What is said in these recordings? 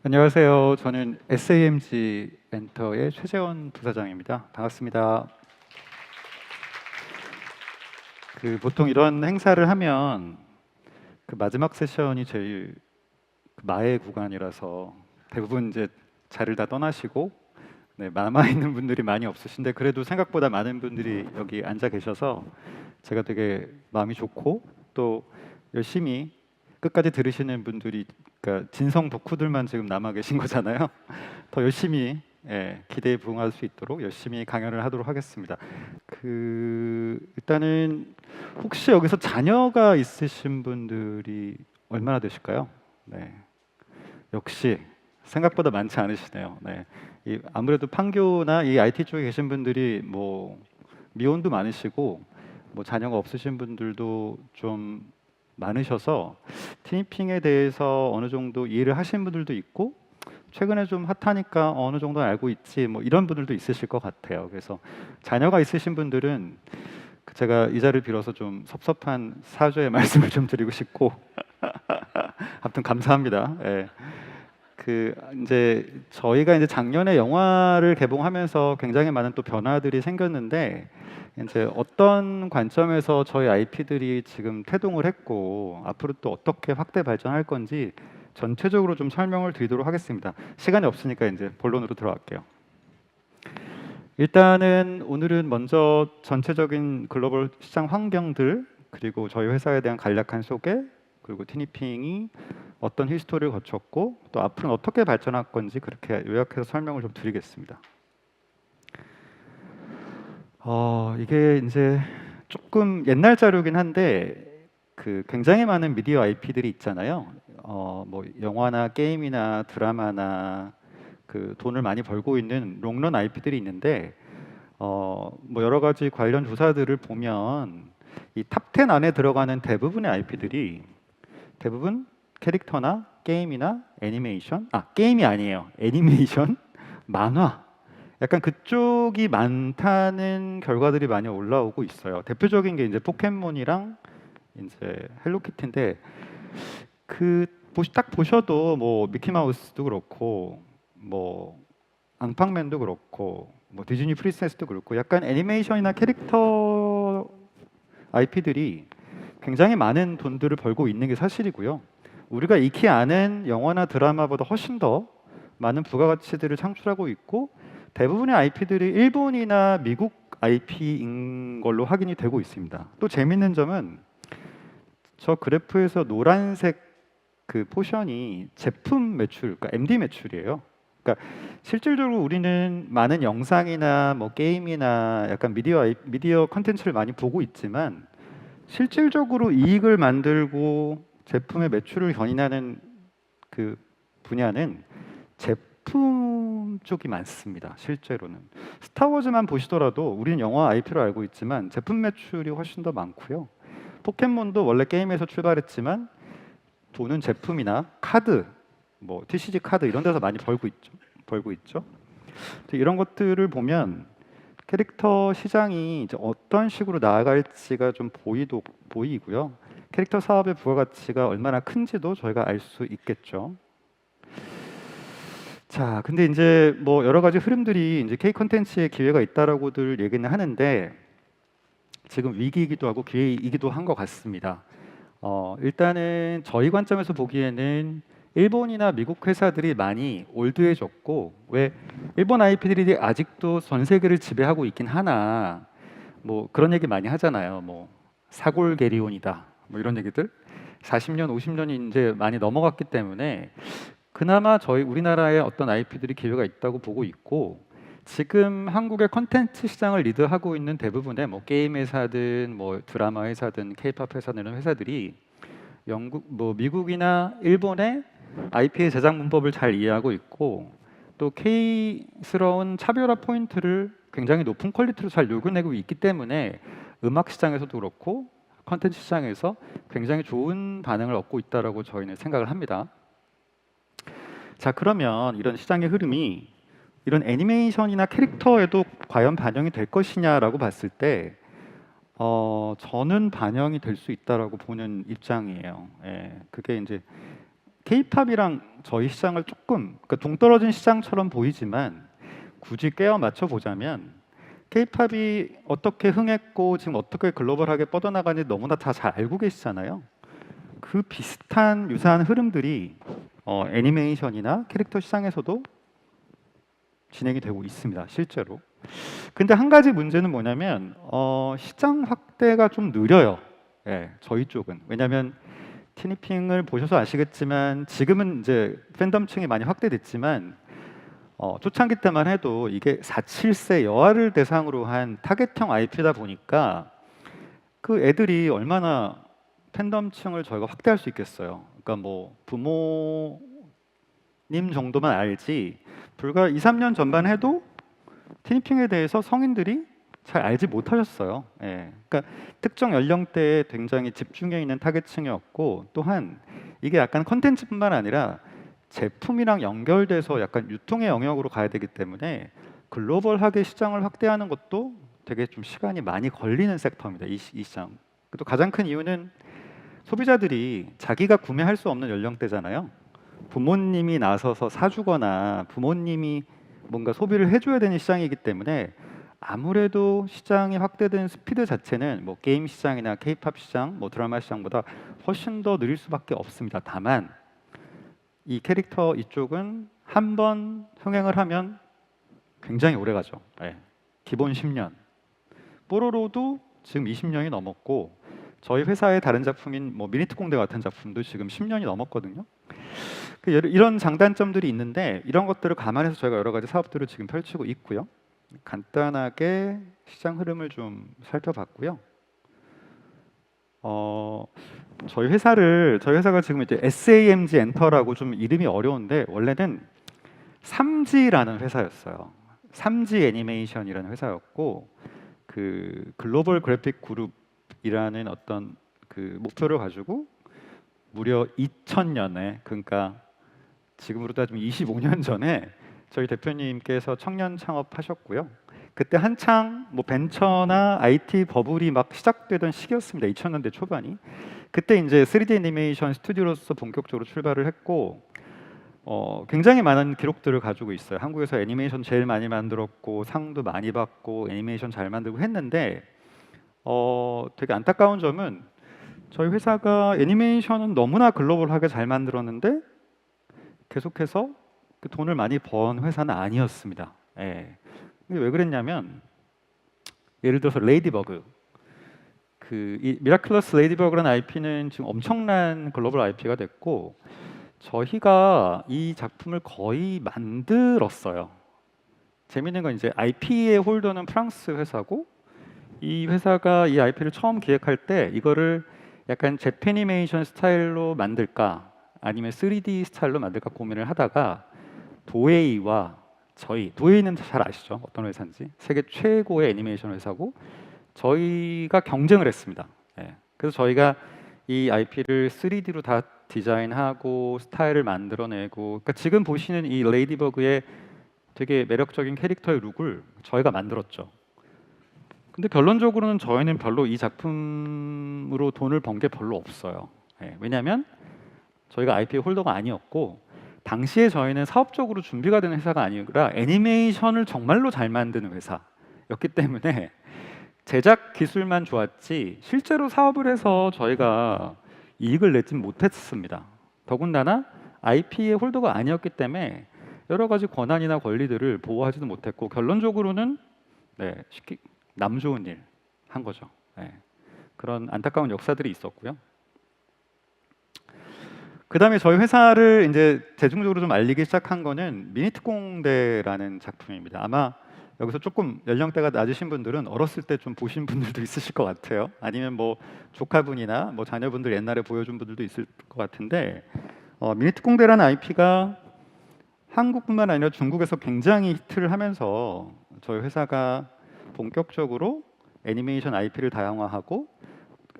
안녕하세요. 저는 SAMG 엔터의 최재원 부사장입니다. 반갑습니다. 보통 이런 행사를 하면 마지막 세션이 제일 마의 구간이라서 대부분 이제 자리를 다 떠나시고 남아 있는 분들이 많이 없으신데 그래도 생각보다 많은 분들이 여기 앉아 계셔서 제가 되게 마음이 좋고 또 열심히 끝까지 들으시는 분들이 그러니까 진성 덕후들만 지금 남아 계신 거잖아요. 더 열심히 기대에 부응할 수 있도록 열심히 강연을 하도록 하겠습니다. 일단은 혹시 여기서 자녀가 있으신 분들이 얼마나 되실까요? 네. 역시 생각보다 많지 않으시네요. 네. 아무래도 판교나 이 IT 쪽에 계신 분들이 뭐 미혼도 많으시고 뭐 자녀가 없으신 분들도 좀 많으셔서 티니핑에 대해서 어느 정도 이해를 하신 분들도 있고 최근에 좀 핫하니까 어느 정도 알고 있지 뭐 이런 분들도 있으실 것 같아요. 그래서 자녀가 있으신 분들은 제가 이 자리를 빌어서 좀 섭섭한 사죄의 말씀을 좀 드리고 싶고 아무튼 감사합니다. 예. 이제 저희가 이제 작년에 영화를 개봉하면서 굉장히 많은 또 변화들이 생겼는데 이제 어떤 관점에서 저희 IP들이 지금 태동을 했고 앞으로 또 어떻게 확대 발전할 건지 전체적으로 좀 설명을 드리도록 하겠습니다. 시간이 없으니까 이제 본론으로 들어갈게요. 일단은 오늘은 먼저 전체적인 글로벌 시장 환경들 그리고 저희 회사에 대한 간략한 소개 그리고 티니핑이 어떤 히스토리를 거쳤고 또 앞으로는 어떻게 발전할 건지 그렇게 요약해서 설명을 좀 드리겠습니다. 이게 이제 조금 옛날 자료긴 한데 굉장히 많은 미디어 IP들이 있잖아요. 뭐 영화나 게임이나 드라마나 돈을 많이 벌고 있는 롱런 IP들이 있는데 뭐 여러 가지 관련 조사들을 보면 이 탑 10 안에 들어가는 대부분의 IP들이 대부분 캐릭터나 게임이나 애니메이션, 게임이 아니에요. 애니메이션, 만화, 약간 그쪽이 많다는 결과들이 많이 올라오고 있어요. 대표적인 게 이제 포켓몬이랑 이제 헬로키티인데 딱 보셔도 뭐 미키마우스도 그렇고 뭐 앙팡맨도 그렇고 뭐 디즈니 프린세스도 그렇고 약간 애니메이션이나 캐릭터 IP들이 굉장히 많은 돈들을 벌고 있는 게 사실이고요. 우리가 익히 아는 영화나 드라마보다 훨씬 더 많은 부가가치들을 창출하고 있고 대부분의 IP들이 일본이나 미국 IP인 걸로 확인이 되고 있습니다. 또 재밌는 점은 저 그래프에서 노란색 포션이 제품 매출, 그러니까 MD 매출이에요. 그러니까 실질적으로 우리는 많은 영상이나 뭐 게임이나 약간 미디어 컨텐츠를 많이 보고 있지만 실질적으로 이익을 만들고 제품의 매출을 견인하는 분야는 제품 쪽이 많습니다. 실제로는 스타워즈만 보시더라도 우리는 영화 IP로 알고 있지만 제품 매출이 훨씬 더 많고요. 포켓몬도 원래 게임에서 출발했지만 돈은 제품이나 카드, 뭐 TCG 카드 이런 데서 많이 벌고 있죠. 이런 것들을 보면 캐릭터 시장이 이제 어떤 식으로 나아갈지가 좀 보이고요. 캐릭터 사업의 부가가치가 얼마나 큰지도 저희가 알 수 있겠죠. 자, 근데 이제 뭐 여러 가지 흐름들이 이제 K 콘텐츠의 기회가 있다라고들 얘기는 하는데 지금 위기이기도 하고 기회이기도 한 것 같습니다. 일단은 저희 관점에서 보기에는 일본이나 미국 회사들이 많이 올드해졌고 왜 일본 IP들이 아직도 전 세계를 지배하고 있긴 하나 뭐 그런 얘기 많이 하잖아요. 뭐 사골게리온이다 뭐 이런 얘기들 40년 50년이 이제 많이 넘어갔기 때문에 그나마 저희 우리나라의 어떤 IP들이 기회가 있다고 보고 있고 지금 한국의 컨텐츠 시장을 리드하고 있는 대부분의 뭐 게임 회사든 뭐 드라마 회사든 K-팝 회사든 이런 회사들이 미국이나 일본의 IP의 제작 문법을 잘 이해하고 있고 또 K스러운 차별화 포인트를 굉장히 높은 퀄리티로 잘 녹여내고 있기 때문에 음악 시장에서도 그렇고 컨텐츠 시장에서 굉장히 좋은 반응을 얻고 있다라고 저희는 생각을 합니다. 자, 그러면 이런 시장의 흐름이 이런 애니메이션이나 캐릭터에도 과연 반영이 될 것이냐라고 봤을 때 저는 반영이 될 수 있다라고 보는 입장이에요. 그게 이제 K-팝이랑 저희 시장을 조금 그러니까 동떨어진 시장처럼 보이지만 굳이 꿰어 맞춰 보자면 K-팝이 어떻게 흥했고 지금 어떻게 글로벌하게 뻗어나가는지 너무나 다 잘 알고 계시잖아요. 그 비슷한 유사한 흐름들이 애니메이션이나 캐릭터 시장에서도 진행이 되고 있습니다. 실제로. 근데 한 가지 문제는 뭐냐면 시장 확대가 좀 느려요. 예, 저희 쪽은. 왜냐하면 티니핑을 보셔서 아시겠지만 지금은 이제 팬덤층이 많이 확대됐지만 초창기 때만 해도 이게 4, 7세 여아를 대상으로 한 타겟형 IP다 보니까 그 애들이 얼마나 팬덤층을 저희가 확대할 수 있겠어요. 그러니까 뭐 부모님 정도만 알지 불과 2, 3년 전만 해도 티니핑에 대해서 성인들이 잘 알지 못하셨어요. 예. 그러니까 특정 연령대에 굉장히 집중해 있는 타겟층이었고 또한 이게 약간 컨텐츠뿐만 아니라 제품이랑 연결돼서 약간 유통의 영역으로 가야 되기 때문에 글로벌하게 시장을 확대하는 것도 되게 좀 시간이 많이 걸리는 섹터입니다. 이 시장. 또 가장 큰 이유는 소비자들이 자기가 구매할 수 없는 연령대잖아요. 부모님이 나서서 사주거나 부모님이 뭔가 소비를 해줘야 되는 시장이기 때문에 아무래도 시장이 확대된 스피드 자체는 뭐 게임 시장이나 K-팝 시장, 뭐 드라마 시장보다 훨씬 더 느릴 수밖에 없습니다. 다만 이 캐릭터 이쪽은 한 번 흥행을 하면 굉장히 오래 가죠. 네. 기본 10년. 뽀로로도 지금 20년이 넘었고 저희 회사의 다른 작품인 뭐 미니특공대 같은 작품도 지금 10년이 넘었거든요. 이런 장단점들이 있는데 이런 것들을 감안해서 저희가 여러 가지 사업들을 지금 펼치고 있고요. 간단하게 시장 흐름을 좀 살펴봤고요. 저희 회사가 지금 이제 SAMG 엔터라고 좀 이름이 어려운데 원래는 3G라는 회사였어요. 3G 애니메이션이라는 회사였고 그 글로벌 그래픽 그룹이라는 어떤 그 목표를 가지고 무려 2000년에 그러니까 지금으로 따지면 25년 전에 저희 대표님께서 청년 창업하셨고요. 그때 한창 뭐 벤처나 IT 버블이 막 시작되던 시기였습니다. 2000년대 초반이. 그때 이제 3D 애니메이션 스튜디오로서 본격적으로 출발을 했고 굉장히 많은 기록들을 가지고 있어요. 한국에서 애니메이션 제일 많이 만들었고 상도 많이 받고 애니메이션 잘 만들고 했는데 되게 안타까운 점은 저희 회사가 애니메이션은 너무나 글로벌하게 잘 만들었는데 계속해서 그 돈을 많이 번 회사는 아니었습니다. 예. 근데 왜 그랬냐면 예를 들어서 레이디버그 이 미라클러스 레이디버그라는 IP는 지금 엄청난 글로벌 IP가 됐고 저희가 이 작품을 거의 만들었어요. 재밌는 건 이제 IP의 홀더는 프랑스 회사고 이 회사가 이 IP를 처음 기획할 때 이거를 약간 재패니메이션 스타일로 만들까 아니면 3D 스타일로 만들까 고민을 하다가 도에이와 도에이는 잘 아시죠? 어떤 회사인지 세계 최고의 애니메이션 회사고 저희가 경쟁을 했습니다. 예. 그래서 저희가 이 IP를 3D로 다 디자인하고 스타일을 만들어내고 그러니까 지금 보시는 이 레이디버그의 되게 매력적인 캐릭터의 룩을 저희가 만들었죠. 근데 결론적으로는 저희는 별로 이 작품으로 돈을 번 게 별로 없어요. 예. 왜냐하면 저희가 IP 홀더가 아니었고 당시에 저희는 사업적으로 준비가 되는 회사가 아니라 애니메이션을 정말로 잘 만드는 회사였기 때문에 제작 기술만 좋았지 실제로 사업을 해서 저희가 이익을 내진 못했습니다. 더군다나 IP의 홀더가 아니었기 때문에 여러 가지 권한이나 권리들을 보호하지도 못했고 결론적으로는 쉽게 남 좋은 일 한 거죠. 그런 안타까운 역사들이 있었고요. 그 다음에 저희 회사를 이제 대중적으로 좀 알리기 시작한 거는 미니특공대라는 작품입니다. 아마 여기서 조금 연령대가 낮으신 분들은 어렸을 때 좀 보신 분들도 있으실 것 같아요. 아니면 뭐 조카분이나 뭐 자녀분들 옛날에 보여준 분들도 있을 것 같은데 미니특공대라는 IP가 한국뿐만 아니라 중국에서 굉장히 히트를 하면서 저희 회사가 본격적으로 애니메이션 IP를 다양화하고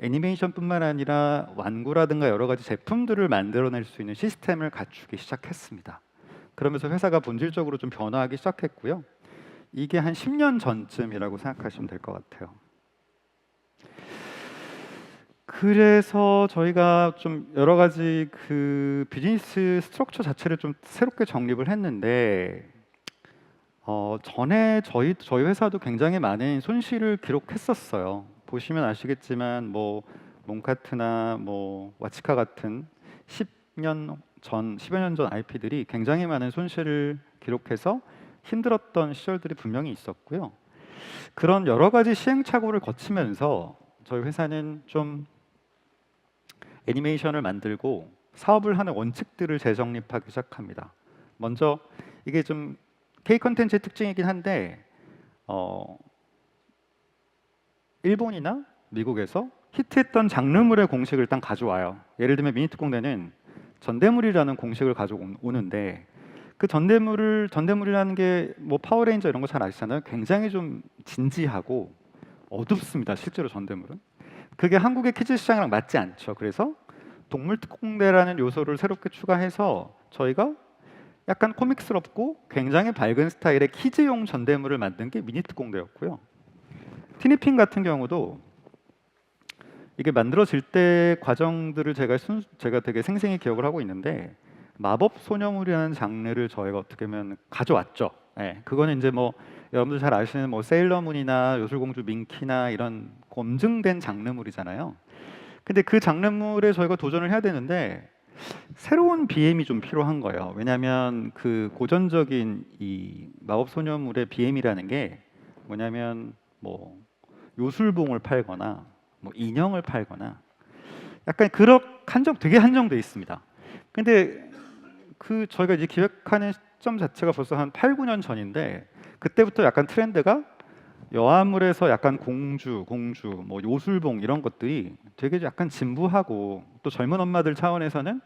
애니메이션뿐만 아니라 완구라든가 여러 가지 제품들을 만들어낼 수 있는 시스템을 갖추기 시작했습니다. 그러면서 회사가 본질적으로 좀 변화하기 시작했고요. 이게 한 10년 전쯤이라고 생각하시면 될 것 같아요. 그래서 저희가 좀 여러 가지 그 비즈니스 스트럭처 자체를 좀 새롭게 정립을 했는데 전에 저희 회사도 굉장히 많은 손실을 기록했었어요. 보시면 아시겠지만 뭐 몽카트나 뭐 와치카 같은 10여 년 전 IP들이 굉장히 많은 손실을 기록해서 힘들었던 시절들이 분명히 있었고요. 그런 여러 가지 시행착오를 거치면서 저희 회사는 좀 애니메이션을 만들고 사업을 하는 원칙들을 재정립하기 시작합니다. 먼저 이게 좀 K 컨텐츠의 특징이긴 한데 일본이나 미국에서 히트했던 장르물의 공식을 일단 가져와요. 예를 들면 미니특공대는 전대물이라는 공식을 가져오는데 그 전대물이라는 게 뭐 파워레인저 이런 거 잘 아시잖아요. 굉장히 좀 진지하고 어둡습니다. 실제로 전대물은 그게 한국의 키즈 시장이랑 맞지 않죠. 그래서 동물특공대라는 요소를 새롭게 추가해서 저희가 약간 코믹스럽고 굉장히 밝은 스타일의 키즈용 전대물을 만든 게 미니특공대였고요. 티니핑 같은 경우도 이게 만들어질 때 과정들을 제가 되게 생생히 기억을 하고 있는데 마법 소녀물이라는 장르를 저희가 어떻게 보면 가져왔죠. 예, 그거는 이제 뭐 여러분들 잘 아시는 뭐 세일러문이나 요술공주 민키나 이런 검증된 장르물이잖아요. 근데 그 장르물에 저희가 도전을 해야 되는데 새로운 BM이 좀 필요한 거예요. 왜냐하면 그 고전적인 이 마법 소녀물의 BM이라는 게 뭐냐면 뭐 요술봉을 팔거나 뭐 인형을 팔거나 약간 그런 되게 한정돼 있습니다. 근데 그 저희가 이제 기획하는 시점 자체가 벌써 한 8, 9년 전인데 그때부터 약간 트렌드가 여아물에서 약간 공주, 뭐 요술봉 이런 것들이 되게 약간 진부하고 또 젊은 엄마들 차원에서는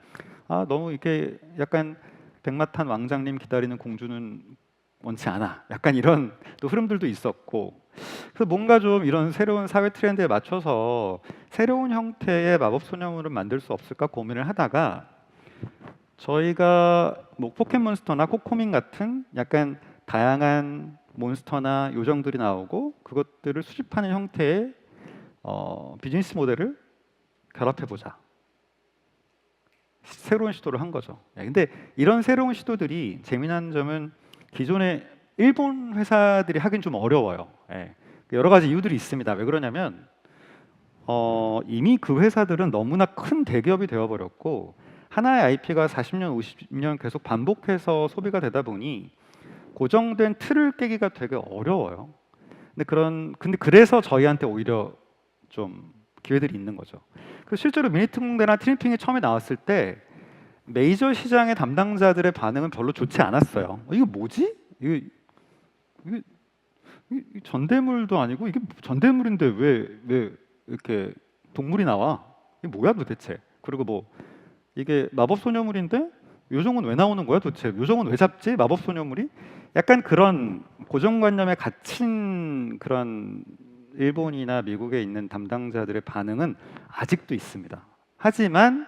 아 너무 이렇게 약간 백마탄 왕장님 기다리는 공주는 원치 않아. 약간 이런 또 흐름들도 있었고 그래서 뭔가 좀 이런 새로운 사회 트렌드에 맞춰서 새로운 형태의 마법 소녀물을 만들 수 없을까 고민을 하다가 저희가 뭐 포켓몬스터나 코코밍 같은 약간 다양한 몬스터나 요정들이 나오고 그것들을 수집하는 형태의 비즈니스 모델을 결합해 보자. 새로운 시도를 한 거죠. 근데 이런 새로운 시도들이 재미난 점은 기존의 일본 회사들이 하긴 좀 어려워요. 여러 가지 이유들이 있습니다. 왜 그러냐면 이미 그 회사들은 너무나 큰 대기업이 되어버렸고 하나의 IP가 40년, 50년 계속 반복해서 소비가 되다 보니 고정된 틀을 깨기가 되게 어려워요. 근데 그래서 저희한테 오히려 좀 기회들이 있는 거죠. 그 실제로 미니특공대나 트리핑이 처음에 나왔을 때 메이저 시장의 담당자들의 반응은 별로 좋지 않았어요. 이거 뭐지? 이게 전대물도 아니고 이게 전대물인데 왜 이렇게 동물이 나와? 이게 뭐야 도대체? 그리고 뭐 이게 마법 소녀물인데 요정은 왜 나오는 거야 도대체? 요정은 왜 잡지? 마법 소녀물이? 약간 그런 고정관념에 갇힌 그런 일본이나 미국에 있는 담당자들의 반응은 아직도 있습니다. 하지만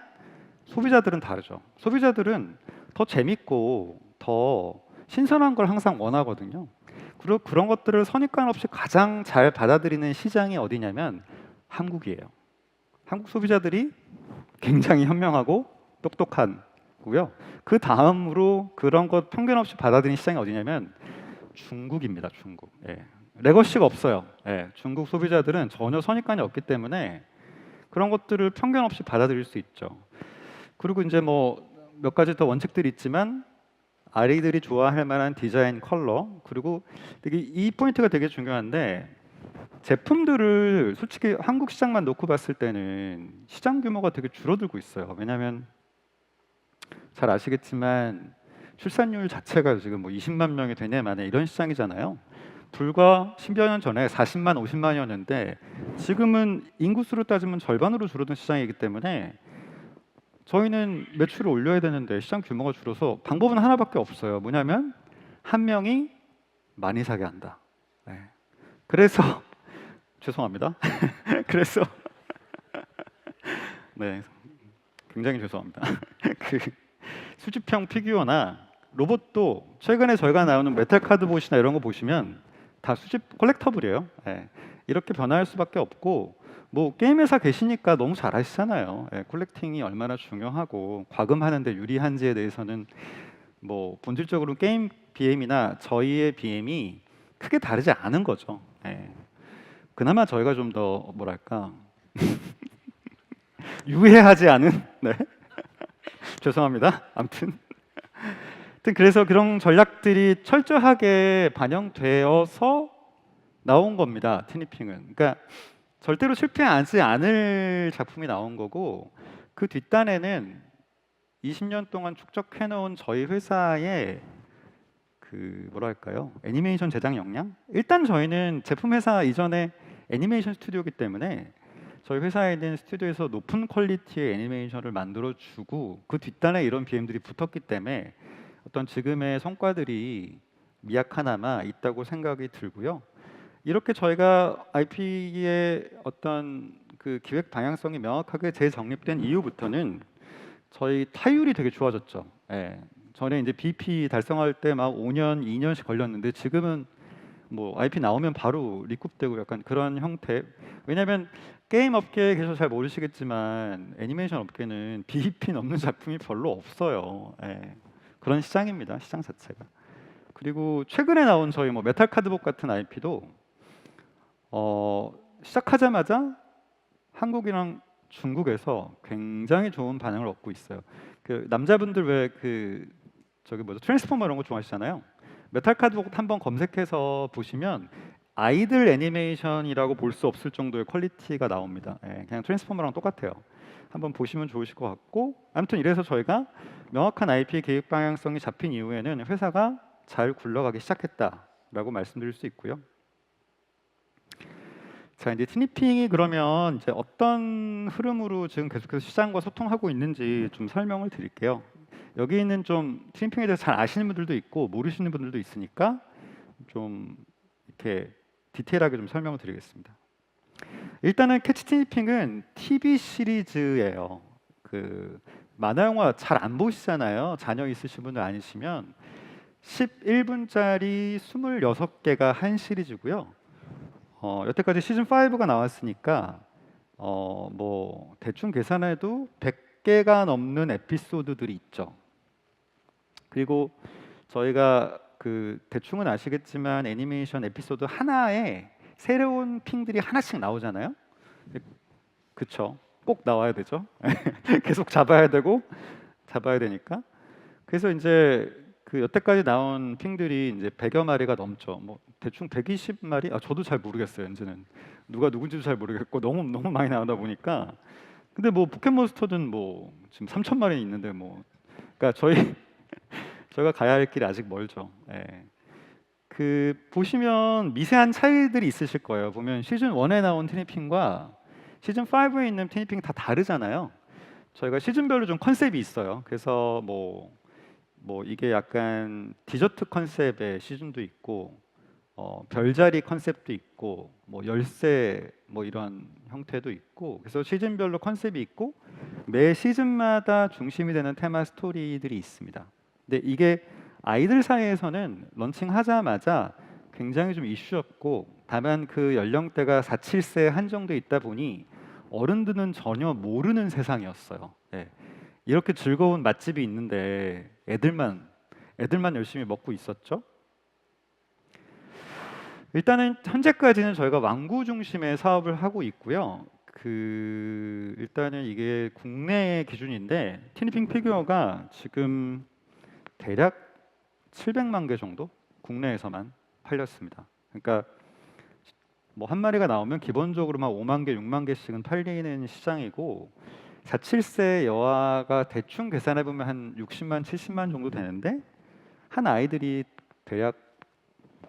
소비자들은 다르죠. 소비자들은 더 재밌고 더 신선한 걸 항상 원하거든요. 그리고 그런 것들을 선입관 없이 가장 잘 받아들이는 시장이 어디냐면 한국이에요. 한국 소비자들이 굉장히 현명하고 똑똑한고요. 그 다음으로 그런 것 편견 없이 받아들이는 시장이 어디냐면 중국입니다. 중국. 레거시가 없어요. 중국 소비자들은 전혀 선입관이 없기 때문에 그런 것들을 편견 없이 받아들일 수 있죠. 그리고 이제 뭐 몇 가지 더 원칙들이 있지만 아이들이 좋아할 만한 디자인, 컬러 그리고 되게 이 포인트가 되게 중요한데 제품들을 솔직히 한국 시장만 놓고 봤을 때는 시장 규모가 되게 줄어들고 있어요. 왜냐하면 잘 아시겠지만 출산율 자체가 지금 뭐 20만 명이 되네 마네 이런 시장이잖아요. 불과 10여 년 전에 40만, 50만이었는데 지금은 인구수로 따지면 절반으로 줄어든 시장이기 때문에 저희는 매출을 올려야 되는데 시장 규모가 줄어서 방법은 하나밖에 없어요. 뭐냐면 한 명이 많이 사게 한다. 그래서 죄송합니다. 그래서 네, 굉장히 죄송합니다. 그 수집형 피규어나 로봇도 최근에 저희가 나오는 메탈 카드봇이나 이런 거 보시면 다 수집 컬렉터블이에요. 이렇게 변화할 수밖에 없고 뭐 게임 회사 계시니까 너무 잘 아시잖아요. 예, 콜렉팅이 얼마나 중요하고 과금하는데 유리한지에 대해서는 뭐 본질적으로 게임 BM이나 저희의 BM이 크게 다르지 않은 거죠. 예. 그나마 저희가 좀 더 뭐랄까 유해하지 않은 네 죄송합니다. 아무튼 그래서 그런 전략들이 철저하게 반영되어서 나온 겁니다. 티니핑은. 그러니까 절대로 실패하지 않을 작품이 나온 거고 그 뒷단에는 20년 동안 축적해놓은 저희 회사의 그 뭐랄까요 애니메이션 제작 역량? 일단 저희는 제품 회사 이전에 애니메이션 스튜디오이기 때문에 저희 회사에 있는 스튜디오에서 높은 퀄리티의 애니메이션을 만들어주고 그 뒷단에 이런 BM들이 붙었기 때문에 어떤 지금의 성과들이 미약하나마 있다고 생각이 들고요. 이렇게 저희가 IP의 어떤 그 기획 방향성이 명확하게 재정립된 이후부터는 저희 타율이 되게 좋아졌죠. 예. 전에 이제 BP 달성할 때 막 5년, 2년씩 걸렸는데 지금은 뭐 IP 나오면 바로 리쿱되고 약간 그런 형태. 왜냐하면 게임 업계에 계셔서 잘 모르시겠지만 애니메이션 업계는 BP 넘는 작품이 별로 없어요. 예. 그런 시장입니다. 시장 자체가. 그리고 최근에 나온 저희 뭐 메탈 카드복 같은 IP도 시작하자마자 한국이랑 중국에서 굉장히 좋은 반응을 얻고 있어요. 그 남자분들 왜 그 저기 뭐죠 트랜스포머 이런 거 좋아하시잖아요. 메탈 카드복 한번 검색해서 보시면 아이들 애니메이션이라고 볼 수 없을 정도의 퀄리티가 나옵니다. 예, 그냥 트랜스포머랑 똑같아요. 한번 보시면 좋으실 것 같고 아무튼 이래서 저희가 명확한 IP 계획 방향성이 잡힌 이후에는 회사가 잘 굴러가기 시작했다라고 말씀드릴 수 있고요. 자 이제 티니핑이 그러면 이제 어떤 흐름으로 지금 계속해서 시장과 소통하고 있는지 좀 설명을 드릴게요. 여기는 좀 티니핑에 대해서 잘 아시는 분들도 있고 모르시는 분들도 있으니까 좀 이렇게 디테일하게 좀 설명을 드리겠습니다. 일단은 캐치 티니핑은 TV 시리즈예요. 그 만화 영화 잘 안 보시잖아요. 자녀 있으신 분들 아니시면 11분짜리 26개가 한 시리즈고요. 여태까지 시즌 5가 나왔으니까 뭐 대충 계산해도 100개가 넘는 에피소드들이 있죠. 그리고 저희가 그 대충은 아시겠지만 애니메이션 에피소드 하나에 새로운 핑들이 하나씩 나오잖아요. 그쵸? 꼭 나와야 되죠. 계속 잡아야 되니까. 그래서 이제 그 여태까지 나온 핑들이 이제 100여 마리가 넘죠. 뭐 대충 120마리? 아 저도 잘 모르겠어요. 이제는 누가 누군지도 잘 모르겠고 너무 많이 나오다 보니까. 근데 뭐 포켓몬스터든 뭐 지금 3,000마리 있는데 뭐 그러니까 저희가 가야 할 길이 아직 멀죠. 예. 그 보시면 미세한 차이들이 있으실 거예요. 보면 시즌 1에 나온 티니핑과 시즌 5에 있는 티니핑 다 다르잖아요. 저희가 시즌별로 좀 컨셉이 있어요. 그래서 뭐 이게 약간 디저트 컨셉의 시즌도 있고 별자리 컨셉도 있고 뭐 열쇠 뭐 이런 형태도 있고 그래서 시즌별로 컨셉이 있고 매 시즌마다 중심이 되는 테마 스토리들이 있습니다. 근데 이게 아이들 사이에서는 런칭하자마자 굉장히 좀 이슈였고 다만 그 연령대가 4, 7세에 한정돼 있다 보니 어른들은 전혀 모르는 세상이었어요. 네. 이렇게 즐거운 맛집이 있는데 애들만 열심히 먹고 있었죠. 일단은 현재까지는 저희가 완구 중심의 사업을 하고 있고요. 그 일단은 이게 국내 기준인데 티니핑 피규어가 지금 대략 700만 개 정도 국내에서만 팔렸습니다. 그러니까 뭐 한 마리가 나오면 기본적으로 막 5만 개, 6만 개씩은 팔리는 시장이고 4, 7세 여아가 대충 계산해 보면 한 60만, 70만 정도 되는데 한 아이들이 대략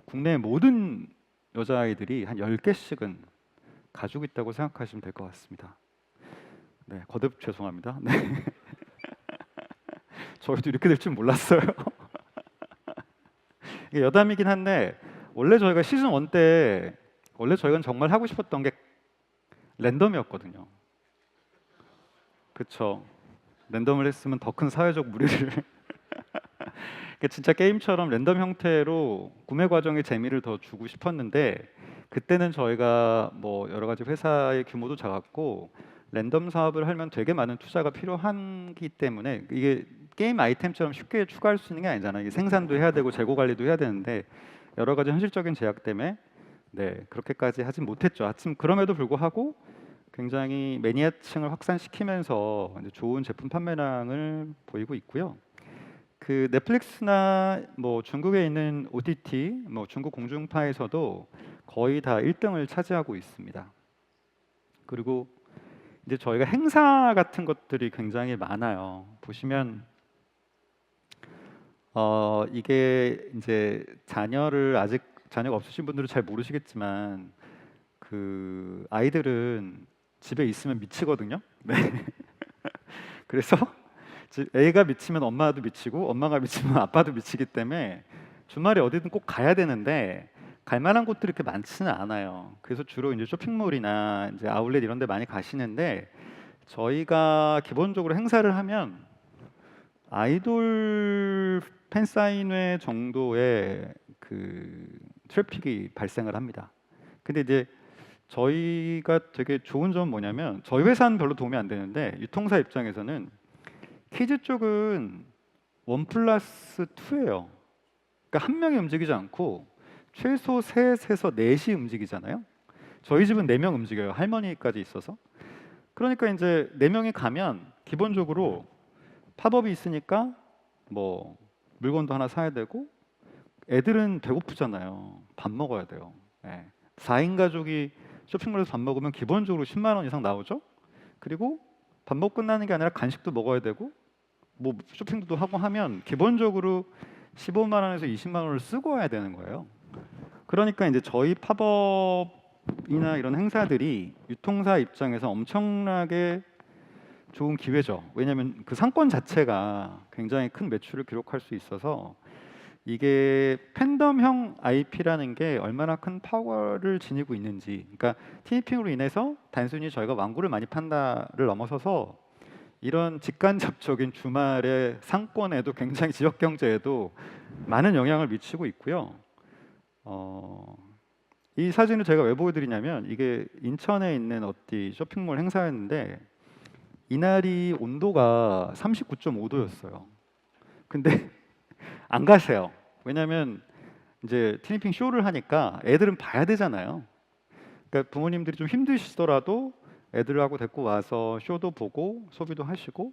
국내 모든 여자아이들이 한 10개씩은 가지고 있다고 생각하시면 될 것 같습니다. 네, 거듭 죄송합니다. 네. 저희도 이렇게 될 줄 몰랐어요. 이게 여담이긴 한데 원래 저희가 시즌 1 때 원래 저희가 정말 하고 싶었던 게 랜덤이었거든요. 그렇죠. 랜덤을 했으면 더 큰 사회적 무리를 그러니까 진짜 게임처럼 랜덤 형태로 구매 과정의 재미를 더 주고 싶었는데 그때는 저희가 뭐 여러 가지 회사의 규모도 작았고 랜덤 사업을 하면 되게 많은 투자가 필요하기 때문에 이게 게임 아이템처럼 쉽게 추가할 수 있는 게 아니잖아요. 이게 생산도 해야 되고 재고 관리도 해야 되는데 여러 가지 현실적인 제약 때문에 네 그렇게까지 하진 못했죠. 하여튼 그럼에도 불구하고 굉장히 매니아층을 확산시키면서 이제 좋은 제품 판매량을 보이고 있고요. 그 넷플릭스나 뭐 중국에 있는 OTT, 뭐 중국 공중파에서도 거의 다 1등을 차지하고 있습니다. 그리고 이제 저희가 행사 같은 것들이 굉장히 많아요. 보시면 이게 이제 자녀가 없으신 분들은 잘 모르시겠지만 그 아이들은 집에 있으면 미치거든요. 네. 그래서 애가 미치면 엄마도 미치고 엄마가 미치면 아빠도 미치기 때문에 주말에 어디든 꼭 가야 되는데 갈 만한 곳들이 그렇게 많지는 않아요. 그래서 주로 이제 쇼핑몰이나 이제 아울렛 이런 데 많이 가시는데 저희가 기본적으로 행사를 하면 아이돌 팬사인회 정도의 그 트래픽이 발생을 합니다. 근데 이제 저희가 되게 좋은 점은 뭐냐면 저희 회사는 별로 도움이 안 되는데 유통사 입장에서는 키즈 쪽은 1+2예요. 그러니까 한 명이 움직이지 않고 최소 셋에서 넷이 움직이잖아요. 저희 집은 4명 움직여요. 할머니까지 있어서. 그러니까 이제 4명이 가면 기본적으로 팝업이 있으니까 뭐 물건도 하나 사야 되고 애들은 배고프잖아요. 밥 먹어야 돼요. 예. 4인 가족이 쇼핑몰에서 밥 먹으면 기본적으로 10만 원 이상 나오죠. 그리고 밥 먹고 끝나는 게 아니라 간식도 먹어야 되고 뭐 쇼핑도 하고 하면 기본적으로 15만 원에서 20만 원을 쓰고 와야 되는 거예요. 그러니까 이제 저희 팝업이나 이런 행사들이 유통사 입장에서 엄청나게 좋은 기회죠. 왜냐하면 그 상권 자체가 굉장히 큰 매출을 기록할 수 있어서 이게 팬덤형 IP라는 게 얼마나 큰 파워를 지니고 있는지, 그러니까 티니핑으로 인해서 단순히 저희가 완구를 많이 판다를 넘어서서 이런 직간접적인 주말의 상권에도 굉장히 지역 경제에도 많은 영향을 미치고 있고요. 이 사진을 제가 왜 보여드리냐면 이게 인천에 있는 어디 쇼핑몰 행사였는데 이날이 온도가 39.5도였어요. 근데 안 가세요. 왜냐하면 이제 티니핑 쇼를 하니까 애들은 봐야 되잖아요. 그러니까 부모님들이 좀 힘드시더라도 애들하고 데리고 와서 쇼도 보고 소비도 하시고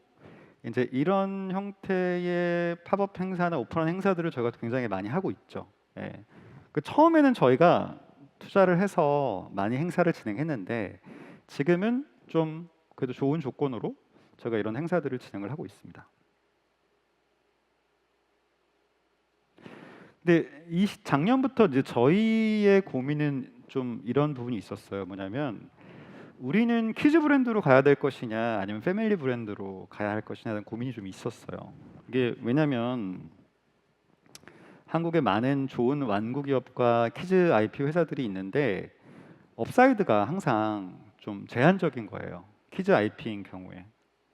이제 이런 형태의 팝업 행사나 오픈런 행사들을 저희가 굉장히 많이 하고 있죠. 예. 그 처음에는 저희가 투자를 해서 많이 행사를 진행했는데 지금은 좀 그래도 좋은 조건으로 저희가 이런 행사들을 진행을 하고 있습니다. 근데 이 작년부터 이제 저희의 고민은 좀 이런 부분이 있었어요. 뭐냐면 우리는 키즈 브랜드로 가야 될 것이냐 아니면 패밀리 브랜드로 가야 할 것이냐는 고민이 좀 있었어요. 이게 왜냐면 한국에 많은 좋은 완구 기업과 키즈 IP 회사들이 있는데 업사이드가 항상 좀 제한적인 거예요. 키즈 IP인 경우에.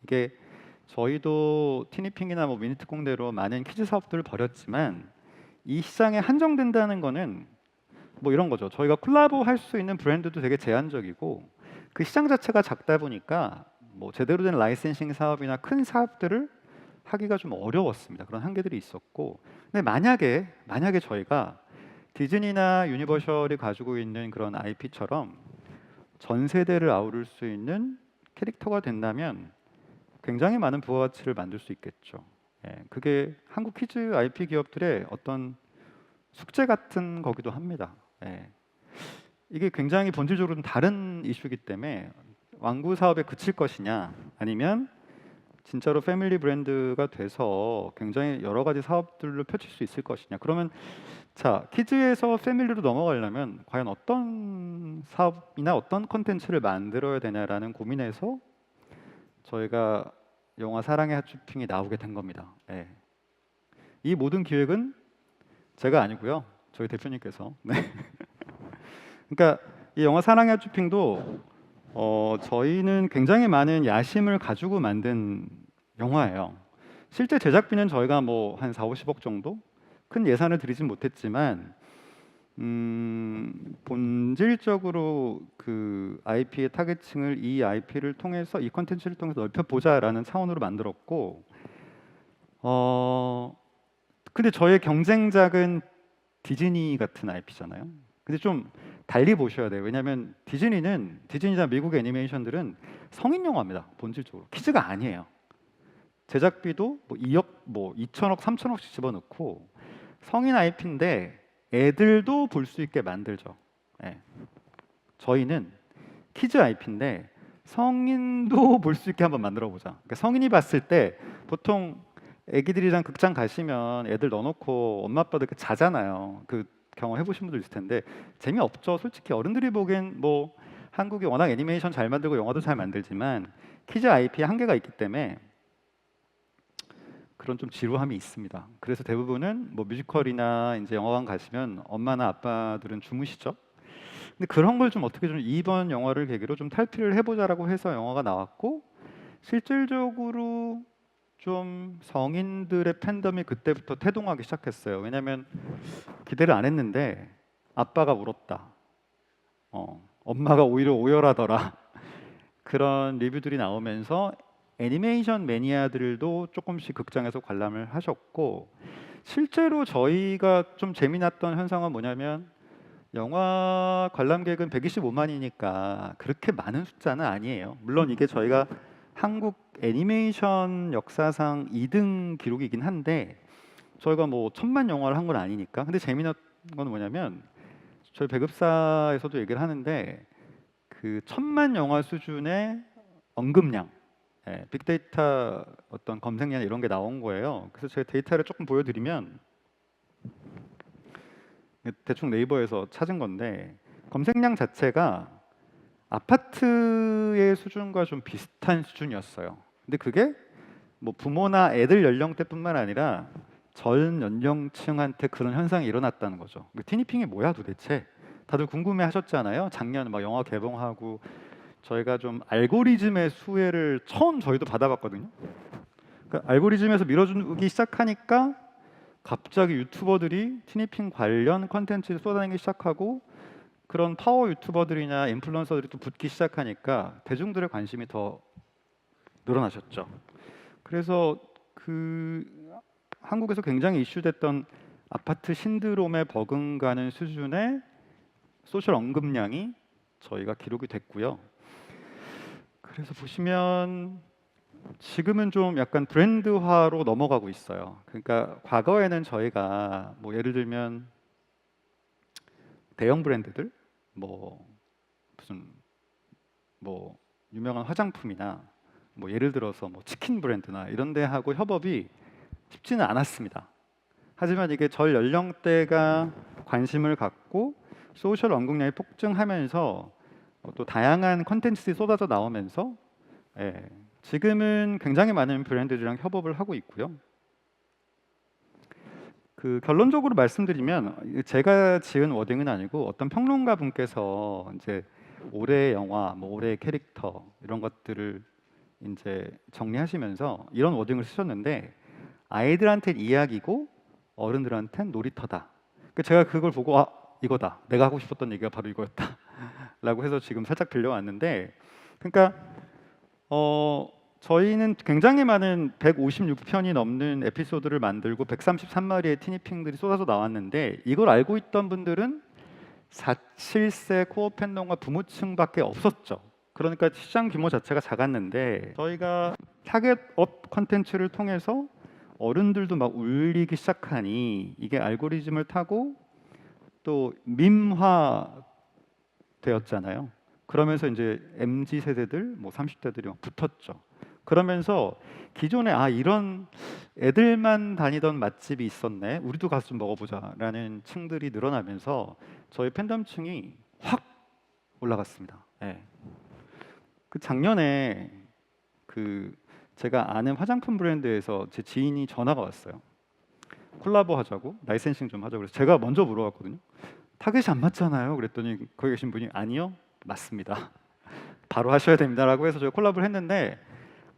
이게 저희도 티니핑이나 뭐 미니특공대로 많은 키즈 사업들을 벌였지만 이 시장에 한정된다는 거는 뭐 이런 거죠. 저희가 콜라보 할 수 있는 브랜드도 되게 제한적이고 그 시장 자체가 작다 보니까 뭐 제대로 된 라이센싱 사업이나 큰 사업들을 하기가 좀 어려웠습니다. 그런 한계들이 있었고, 근데 만약에 저희가 디즈니나 유니버셜이 가지고 있는 그런 IP처럼 전 세대를 아우를 수 있는 캐릭터가 된다면 굉장히 많은 부가가치를 만들 수 있겠죠. 예, 그게 한국 키즈 IP 기업들의 어떤 숙제 같은 거기도 합니다. 예. 이게 굉장히 본질적으로 좀 다른 이슈이기 때문에 완구 사업에 그칠 것이냐 아니면 진짜로 패밀리 브랜드가 돼서 굉장히 여러 가지 사업들을 펼칠 수 있을 것이냐. 그러면 자, 키즈에서 패밀리로 넘어가려면 과연 어떤 사업이나 어떤 컨텐츠를 만들어야 되냐라는 고민에서 저희가 영화 사랑의 핫쇼핑이 나오게 된 겁니다. 예. 이 모든 기획은 제가 아니고요. 저희 대표님께서. 네. 그러니까 이 영화 사랑의 핫쇼핑도 저희는 굉장히 많은 야심을 가지고 만든 영화예요. 실제 제작비는 저희가 뭐 한 4, 50억 정도 큰 예산을 들이진 못했지만 본질적으로 그 IP의 타겟층을 이 IP를 통해서 이 컨텐츠를 통해서 넓혀보자라는 차원으로 만들었고 근데 저의 경쟁작은 디즈니 같은 IP잖아요. 근데 좀 달리 보셔야 돼요. 왜냐하면 디즈니나 미국의 애니메이션들은 성인 영화입니다. 본질적으로 키즈가 아니에요. 제작비도 뭐 2억, 뭐 2천억, 3천억씩 집어넣고 성인 IP인데 애들도 볼 수 있게 만들죠. 예. 저희는 키즈 IP인데 성인도 볼 수 있게 한번 만들어 보자. 그러니까 성인이 봤을 때 보통 애기들이랑 극장 가시면 애들 넣어놓고 엄마 아빠들 자잖아요. 그 경험 해보신 분들 있을 텐데 재미없죠. 솔직히 어른들이 보기엔 뭐 한국이 워낙 애니메이션 잘 만들고 영화도 잘 만들지만 키즈 IP에 한계가 있기 때문에 그런 좀 지루함이 있습니다. 그래서 대부분은 뭐 뮤지컬이나 이제 영화관 가시면 엄마나 아빠들은 주무시죠. 근데 그런 걸 좀 어떻게 좀 이번 영화를 계기로 좀 탈피를 해보자라고 해서 영화가 나왔고 실질적으로 좀 성인들의 팬덤이 그때부터 태동하기 시작했어요. 왜냐하면 기대를 안 했는데 아빠가 울었다. 엄마가 오히려 오열하더라. 그런 리뷰들이 나오면서 애니메이션 매니아들도 조금씩 극장에서 관람을 하셨고 실제로 저희가 좀 재미났던 현상은 뭐냐면 영화 관람객은 125만이니까 그렇게 많은 숫자는 아니에요. 물론 이게 저희가 한국 애니메이션 역사상 2등 기록이긴 한데 저희가 뭐 1000만 영화를 한 건 아니니까. 근데 재미난 건 뭐냐면 저희 배급사에서도 얘기를 하는데 그 1000만 영화 수준의 언급량, 빅데이터 어떤 검색량 이런 게 나온 거예요. 그래서 제가 데이터를 조금 보여드리면 대충 네이버에서 찾은 건데 검색량 자체가 아파트의 수준과 좀 비슷한 수준이었어요. 근데 그게 뭐 부모나 애들 연령대뿐만 아니라 전 연령층한테 그런 현상이 일어났다는 거죠. 티니핑이 뭐야 도대체? 다들 궁금해하셨잖아요. 작년 막 영화 개봉하고 저희가 좀 알고리즘의 수혜를 처음 저희도 받아봤거든요. 그러니까 알고리즘에서 밀어주기 시작하니까 갑자기 유튜버들이 티니핑 관련 컨텐츠를 쏟아내기 시작하고 그런 파워 유튜버들이나 인플루언서들이 또 붙기 시작하니까 대중들의 관심이 더 늘어나셨죠. 그래서 그 한국에서 굉장히 이슈됐던 아파트 신드롬에 버금가는 수준의 소셜 언급량이 저희가 기록이 됐고요. 그래서 보시면 지금은 좀 약간 브랜드화로 넘어가고 있어요. 그러니까 과거에는 저희가 뭐 예를 들면 대형 브랜드들 뭐 무슨 뭐 유명한 화장품이나 뭐 예를 들어서 뭐 치킨 브랜드나 이런 데하고 협업이 쉽지는 않았습니다. 하지만 이게 전 연령대가 관심을 갖고 소셜 언급량이 폭증하면서 또 다양한 컨텐츠들이 쏟아져 나오면서 지금은 굉장히 많은 브랜드들이랑 협업을 하고 있고요. 그 결론적으로 말씀드리면 제가 지은 워딩은 아니고 어떤 평론가 분께서 이제 올해의 영화, 뭐 올해의 캐릭터 이런 것들을 이제 정리하시면서 이런 워딩을 쓰셨는데 아이들한테는 이야기고 어른들한테는 놀이터다. 그러니까 제가 그걸 보고 이거다. 내가 하고 싶었던 얘기가 바로 이거였다. 라고 해서 지금 살짝 빌려왔는데 그러니까 저희는 굉장히 많은 156편이 넘는 에피소드를 만들고 133마리의 티니핑들이 쏟아져 나왔는데 이걸 알고 있던 분들은 4, 7세 코어 팬덤과 부모층밖에 없었죠. 그러니까 시장 규모 자체가 작았는데 저희가 타겟업 컨텐츠를 통해서 어른들도 막 울리기 시작하니 이게 알고리즘을 타고 또 밈화 되었잖아요. 그러면서 이제 MZ 세대들, 뭐 30대들이 막 붙었죠. 그러면서 기존에 이런 애들만 다니던 맛집이 있었네. 우리도 가서 좀 먹어보자라는 층들이 늘어나면서 저희 팬덤층이 확 올라갔습니다. 그 작년에 그 제가 아는 화장품 브랜드에서 제 지인이 전화가 왔어요. 콜라보 하자고, 라이센싱 좀 하자고. 그래서 제가 먼저 물어봤거든요. 타겟이 안 맞잖아요. 그랬더니 거기 계신 분이 아니요, 맞습니다. 바로 하셔야 됩니다라고 해서 저희 콜라보를 했는데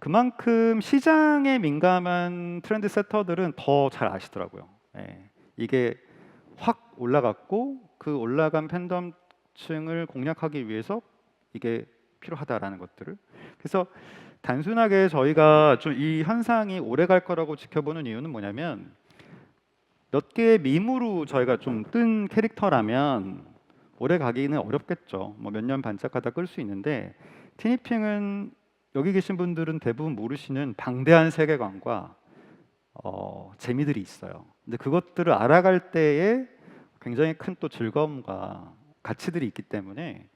그만큼 시장에 민감한 트렌드 세터들은 더 잘 아시더라고요. 예. 이게 확 올라갔고 그 올라간 팬덤층을 공략하기 위해서 이게 필요하다라는 것들을. 그래서 단순하게 저희가 좀 이 현상이 오래 갈 거라고 지켜보는 이유는 뭐냐면 몇 개의 밈으로 저희가 좀 뜬 캐릭터라면 오래 가기는 어렵겠죠. 뭐 몇 년 반짝하다 끌 수 있는데 티니핑은 여기 계신 분들은 대부분 모르시는 방대한 세계관과 재미들이 있어요. 근데 그것들을 알아갈 때에 굉장히 큰 또 즐거움과 가치들이 있기 때문에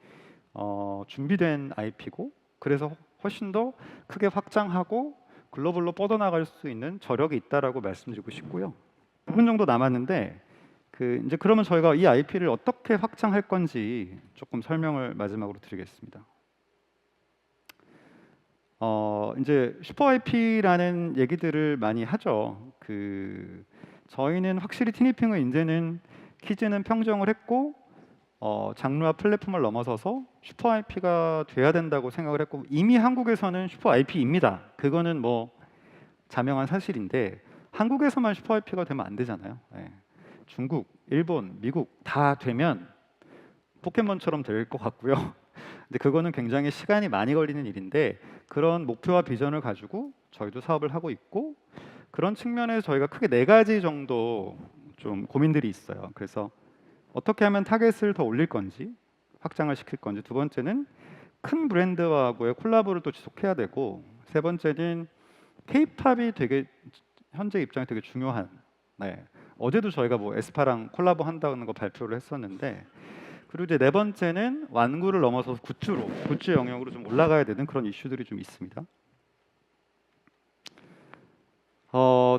준비된 IP고 그래서 훨씬 더 크게 확장하고 글로벌로 뻗어나갈 수 있는 저력이 있다라고 말씀드리고 싶고요. 5분 정도 남았는데 이제 그러면 저희가 이 IP를 어떻게 확장할 건지 조금 설명을 마지막으로 드리겠습니다. 이제 슈퍼 IP라는 얘기들을 많이 하죠. 저희는 확실히 티니핑은 이제는 키즈는 평정을 했고 장르와 플랫폼을 넘어서서 슈퍼 IP가 돼야 된다고 생각을 했고 이미 한국에서는 슈퍼 IP입니다. 그거는 뭐 자명한 사실인데 한국에서만 슈퍼 IP가 되면 안 되잖아요. 예. 중국, 일본, 미국 다 되면 포켓몬처럼 될 것 같고요. 근데 그거는 굉장히 시간이 많이 걸리는 일인데 그런 목표와 비전을 가지고 저희도 사업을 하고 있고 그런 측면에서 저희가 크게 4가지 정도 좀 고민들이 있어요. 그래서 어떻게 하면 타겟을 더 올릴 건지 확장을 시킬 건지 두 번째는 큰 브랜드와의 콜라보를 또 지속해야 되고 세 번째는 K-팝이 되게 현재 입장에 되게 중요한 어제도 저희가 뭐 에스파랑 콜라보 한다는 거 발표를 했었는데 그리고 이제 네 번째는 완구를 넘어서 굿즈 영역으로 좀 올라가야 되는 그런 이슈들이 좀 있습니다.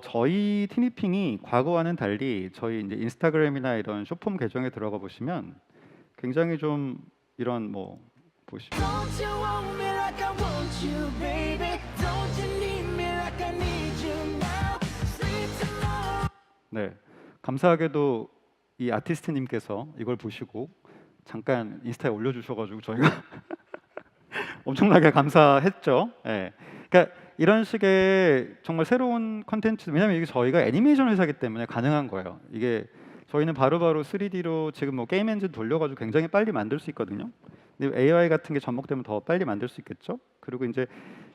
저희 티니핑이 과거와는 달리 저희 이제 인스타그램이나 이런 쇼폼 계정에 들어가 보시면 굉장히 좀 이런 뭐 보시면 네 감사하게도 이 아티스트님께서 이걸 보시고 잠깐 인스타에 올려주셔가지고 저희가 엄청나게 감사했죠. 네. 그러니까 이런 식의 정말 새로운 컨텐츠 왜냐하면 이게 저희가 애니메이션 회사이기 때문에 가능한 거예요. 이게 저희는 바로바로 3D로 지금 뭐 게임 엔진 돌려가지고 굉장히 빨리 만들 수 있거든요. 근데 AI 같은 게 접목되면 더 빨리 만들 수 있겠죠. 그리고 이제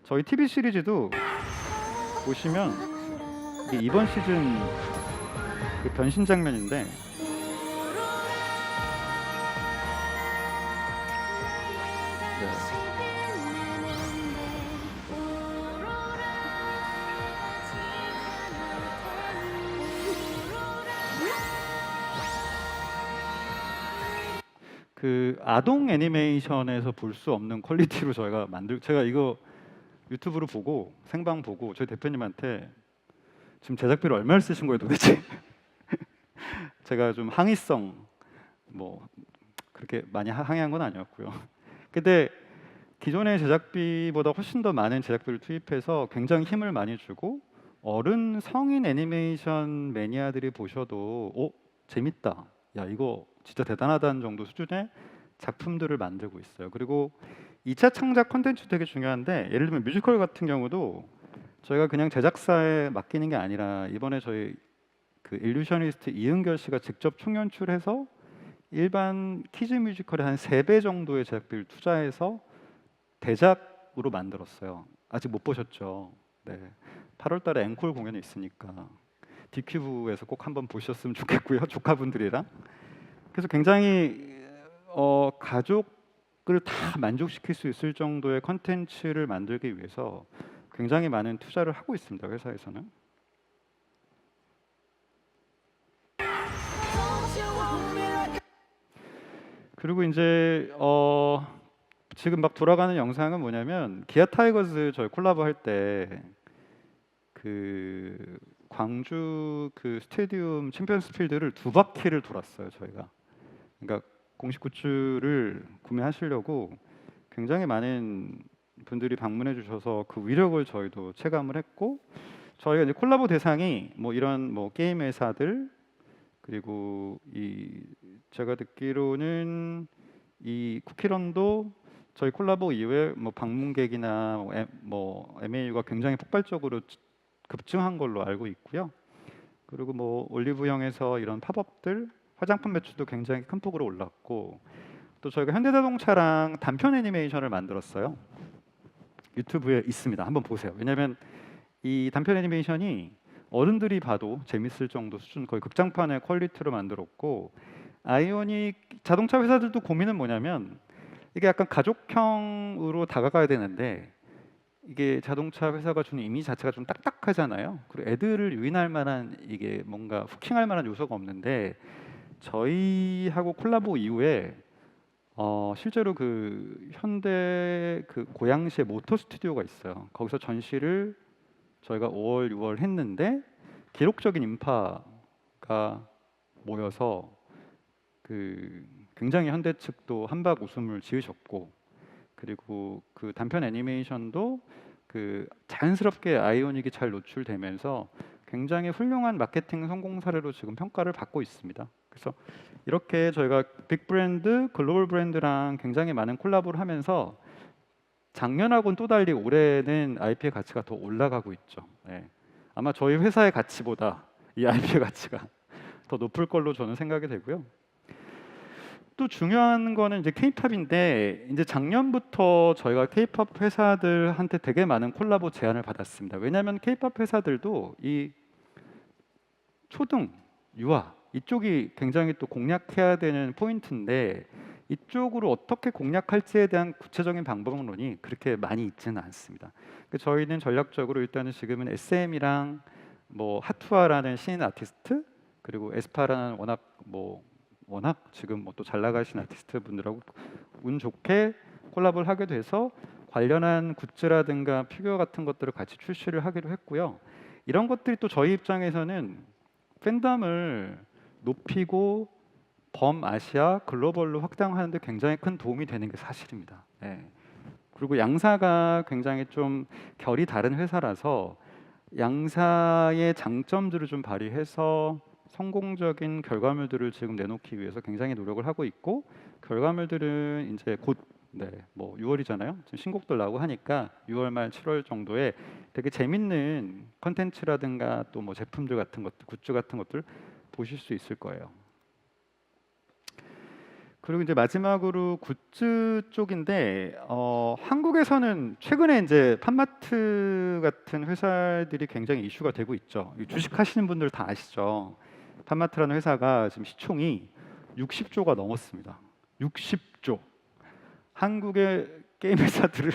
저희 TV 시리즈도 보시면 이게 이번 시즌 그 변신 장면인데 그 아동 애니메이션에서 볼 수 없는 퀄리티로 저희가 제가 이거 유튜브로 보고 생방 보고 저희 대표님한테 지금 제작비를 얼마를 쓰신 거예요 도대체? 제가 좀 항의성 뭐 그렇게 많이 항의한 건 아니었고요. 근데 기존의 제작비보다 훨씬 더 많은 제작비를 투입해서 굉장히 힘을 많이 주고 어른 성인 애니메이션 매니아들이 보셔도 재밌다. 야 이거 진짜 대단하다는 정도 수준의 작품들을 만들고 있어요. 그리고 2차 창작 콘텐츠 되게 중요한데 예를 들면 뮤지컬 같은 경우도 저희가 그냥 제작사에 맡기는 게 아니라 이번에 저희 그 일루셔니스트 이은결 씨가 직접 총연출해서 일반 키즈 뮤지컬의 한 3배 정도의 제작비를 투자해서 대작으로 만들었어요. 아직 못 보셨죠? 네. 8월 달에 앵콜 공연이 있으니까 디큐브에서 꼭 한번 보셨으면 좋겠고요. 조카분들이랑. 그래서 굉장히 가족을 다 만족시킬 수 있을 정도의 컨텐츠를 만들기 위해서 굉장히 많은 투자를 하고 있습니다. 회사에서는. 그리고 이제 지금 막 돌아가는 영상은 뭐냐면 기아 타이거즈 저희 콜라보 할 때 그 광주 그 스테디움 챔피언스 필드를 2바퀴를 돌았어요 저희가. 그러니까 공식 굿즈를 구매하시려고 굉장히 많은 분들이 방문해 주셔서 그 위력을 저희도 체감을 했고 저희가 이제 콜라보 대상이 뭐 이런 뭐 게임 회사들 그리고 제가 듣기로는 이 쿠키런도 저희 콜라보 이후에 뭐 방문객이나 뭐 MAU가 굉장히 폭발적으로 급증한 걸로 알고 있고요. 그리고 뭐 올리브영에서 이런 팝업들, 화장품 매출도 굉장히 큰 폭으로 올랐고, 또 저희가 현대자동차랑 단편 애니메이션을 만들었어요. 유튜브에 있습니다. 한번 보세요. 왜냐하면 이 단편 애니메이션이 어른들이 봐도 재밌을 정도 수준, 거의 극장판의 퀄리티로 만들었고, 아이오닉 자동차 회사들도 고민은 뭐냐면 이게 약간 가족형으로 다가가야 되는데 이게 자동차 회사가 주는 이미지 자체가 좀 딱딱하잖아요. 그리고 애들을 유인할 만한 이게 뭔가 후킹할 만한 요소가 없는데, 저희하고 콜라보 이후에 실제로 그 현대 그 고양시에 모터 스튜디오가 있어요. 거기서 전시를 저희가 5월, 6월 했는데 기록적인 인파가 모여서 그 굉장히 현대 측도 한박 웃음을 지으셨고, 그리고 그 단편 애니메이션도 그 자연스럽게 아이오닉이 잘 노출되면서 굉장히 훌륭한 마케팅 성공 사례로 지금 평가를 받고 있습니다. 그래서 이렇게 저희가 빅 브랜드, 글로벌 브랜드랑 굉장히 많은 콜라보를 하면서 작년하고는 또 달리 올해는 IP의 가치가 더 올라가고 있죠. 예. 아마 저희 회사의 가치보다 이 IP의 가치가 더 높을 걸로 저는 생각이 되고요. 또 중요한 거는 이제 K-팝인데, 이제 작년부터 저희가 K-팝 회사들한테 되게 많은 콜라보 제안을 받았습니다. 왜냐하면 K-팝 회사들도 이 초등, 유아 이쪽이 굉장히 또 공략해야 되는 포인트인데, 이쪽으로 어떻게 공략할지에 대한 구체적인 방법론이 그렇게 많이 있지는 않습니다. 저희는 전략적으로 일단은 지금은 SM이랑 뭐 하투아라는 신인 아티스트, 그리고 에스파라는 워낙 지금 뭐 또 잘 나가신 아티스트 분들하고 운 좋게 콜라보를 하게 돼서 관련한 굿즈라든가 피규어 같은 것들을 같이 출시를 하기로 했고요. 이런 것들이 또 저희 입장에서는 팬덤을 높이고 범아시아 글로벌로 확장하는 데 굉장히 큰 도움이 되는 게 사실입니다. 예. 그리고 양사가 굉장히 좀 결이 다른 회사라서 양사의 장점들을 좀 발휘해서 성공적인 결과물들을 지금 내놓기 위해서 굉장히 노력을 하고 있고, 결과물들은 이제 곧 뭐 6월이잖아요. 지금 신곡들 나오고 하니까 6월 말 7월 정도에 되게 재밌는 컨텐츠라든가 또 뭐 제품들 같은 것들, 굿즈 같은 것들 보실 수 있을 거예요. 그리고 이제 마지막으로 굿즈 쪽인데, 한국에서는 최근에 이제 팜마트 같은 회사들이 굉장히 이슈가 되고 있죠. 주식 하시는 분들 다 아시죠? 팜마트라는 회사가 지금 시총이 60조가 넘었습니다. 60조. 한국의 게임 회사들을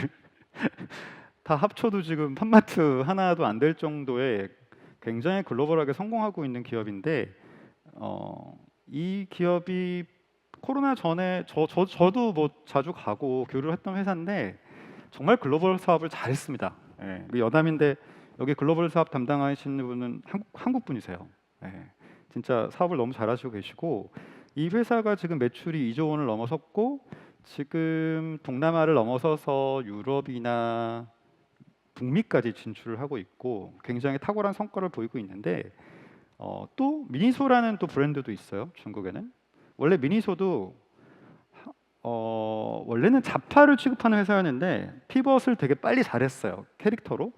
다 합쳐도 지금 팜마트 하나도 안 될 정도의 굉장히 글로벌하게 성공하고 있는 기업인데, 이 기업이 코로나 전에 저도 뭐 자주 가고 교류를 했던 회사인데 정말 글로벌 사업을 잘했습니다. 예, 여담인데 여기 글로벌 사업 담당하시는 분은 한국 분이세요. 예, 진짜 사업을 너무 잘하시고 계시고, 이 회사가 지금 매출이 2조 원을 넘어섰고, 지금 동남아를 넘어서서 유럽이나 북미까지 진출을 하고 있고 굉장히 탁월한 성과를 보이고 있는데, 또 미니소라는 또 브랜드도 있어요. 중국에는 원래 미니소도 원래는 자파를 취급하는 회사였는데 피벗을 되게 빨리 잘했어요. 캐릭터로.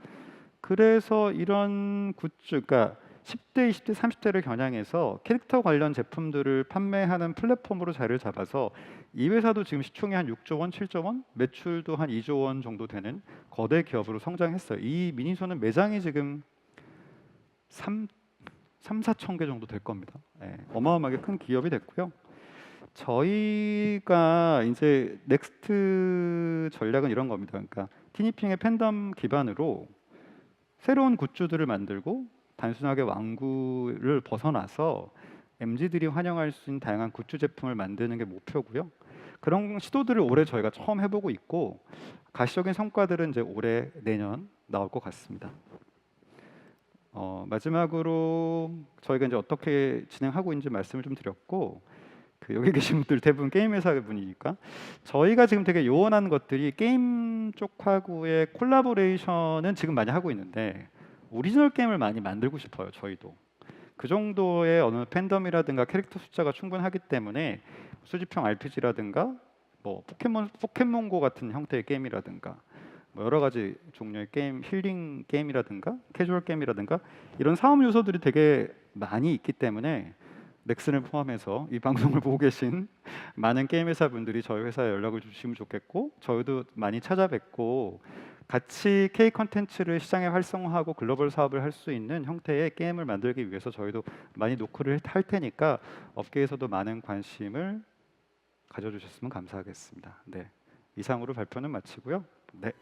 그래서 이런 굿즈, 그러니까 10대, 20대, 30대를 겨냥해서 캐릭터 관련 제품들을 판매하는 플랫폼으로 자리를 잡아서 이 회사도 지금 시총이 한 6조 원, 7조 원, 매출도 한 2조 원 정도 되는 거대 기업으로 성장했어요. 이 미니소는 매장이 지금 4천 개 정도 될 겁니다. 예, 어마어마하게 큰 기업이 됐고요. 저희가 이제 넥스트 전략은 이런 겁니다. 그러니까 티니핑의 팬덤 기반으로 새로운 굿즈들을 만들고 단순하게 왕구를 벗어나서 MZ들이 환영할 수 있는 다양한 굿즈 제품을 만드는 게 목표고요. 그런 시도들을 올해 저희가 처음 해보고 있고, 가시적인 성과들은 이제 올해 내년 나올 것 같습니다. 마지막으로 저희가 이제 어떻게 진행하고 있는지 말씀을 좀 드렸고, 여기 계신 분들 대부분 게임 회사 분이니까 저희가 지금 되게 요원한 것들이 게임 쪽하고의 콜라보레이션은 지금 많이 하고 있는데, 오리지널 게임을 많이 만들고 싶어요. 저희도 그 정도의 어느 팬덤이라든가 캐릭터 숫자가 충분하기 때문에 수집형 RPG라든가 뭐 포켓몬고 같은 형태의 게임이라든가 뭐 여러 가지 종류의 게임, 힐링 게임이라든가 캐주얼 게임이라든가 이런 사업 요소들이 되게 많이 있기 때문에 넥슨을 포함해서 이 방송을 보고 계신 많은 게임 회사 분들이 저희 회사에 연락을 주시면 좋겠고, 저희도 많이 찾아뵙고 같이 K 컨텐츠를 시장에 활성화하고 글로벌 사업을 할 수 있는 형태의 게임을 만들기 위해서 저희도 많이 노크를 할 테니까 업계에서도 많은 관심을 가져주셨으면 감사하겠습니다. 네, 이상으로 발표는 마치고요. 네.